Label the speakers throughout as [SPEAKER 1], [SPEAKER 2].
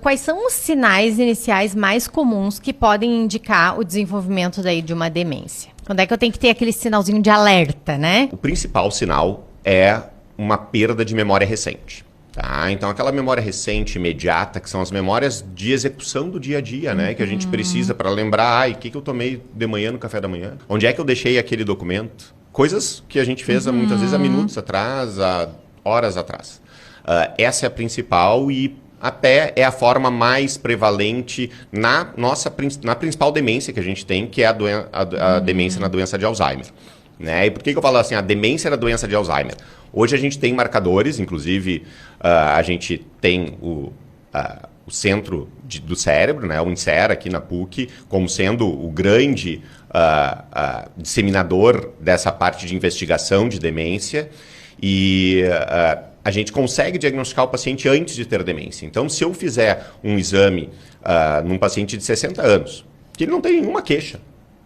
[SPEAKER 1] quais são os sinais iniciais mais comuns que podem indicar o desenvolvimento daí de uma demência? Quando é que eu tenho que ter aquele sinalzinho de alerta, né?
[SPEAKER 2] O principal sinal é uma perda de memória recente. Tá? Então, aquela memória recente, imediata, que são as memórias de execução do dia a dia, né? Que a gente precisa para lembrar, o que eu tomei de manhã no café da manhã? Onde é que eu deixei aquele documento? Coisas que a gente fez muitas vezes há minutos atrás, há horas atrás. Essa é a principal e até é a forma mais prevalente na principal demência que a gente tem, que é a demência na doença de Alzheimer. Né? E por que eu falo assim, a demência na doença de Alzheimer? Hoje a gente tem marcadores, inclusive a gente tem o centro do cérebro, né? O INSER aqui na PUC, como sendo o grande disseminador dessa parte de investigação de demência. E a gente consegue diagnosticar o paciente antes de ter demência. Então, se eu fizer um exame num paciente de 60 anos, que ele não tem nenhuma queixa,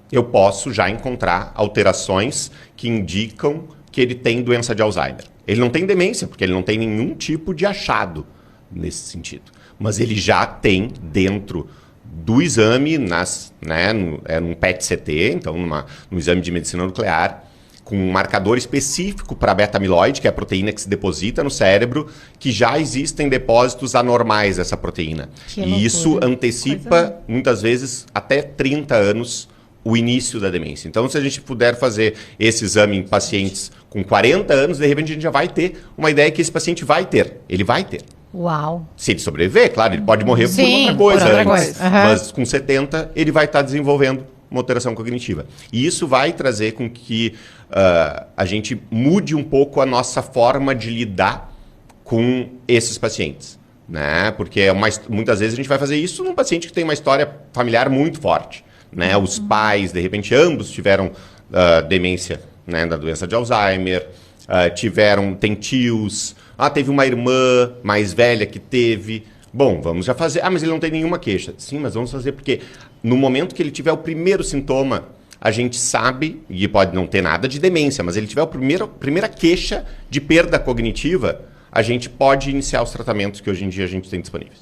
[SPEAKER 2] eu posso já encontrar alterações que indicam que ele tem doença de Alzheimer. Ele não tem demência, porque ele não tem nenhum tipo de achado nesse sentido. Mas ele já tem dentro do exame, num PET-CT, então no exame de medicina nuclear, com um marcador específico para beta-amiloide, que é a proteína que se deposita no cérebro, que já existem depósitos anormais dessa proteína. E isso antecipa, muitas vezes, até 30 anos o início da demência. Então, se a gente puder fazer esse exame em pacientes com 40 anos, de repente a gente já vai ter uma ideia que esse paciente vai ter. Ele vai ter.
[SPEAKER 1] Uau!
[SPEAKER 2] Se ele sobreviver, claro, ele pode morrer por outra coisa antes. Mas com 70, ele vai estar desenvolvendo uma alteração cognitiva. E isso vai trazer com que a gente mude um pouco a nossa forma de lidar com esses pacientes. Né? Porque muitas vezes a gente vai fazer isso num paciente que tem uma história familiar muito forte. Né? Os pais, de repente, ambos tiveram demência, né, da doença de Alzheimer, tem tios, teve uma irmã mais velha que teve. Bom, vamos já fazer. Mas ele não tem nenhuma queixa. Sim, mas vamos fazer porque no momento que ele tiver o primeiro sintoma, a gente sabe, e pode não ter nada de demência, mas ele tiver a primeira queixa de perda cognitiva, a gente pode iniciar os tratamentos que hoje em dia a gente tem disponíveis.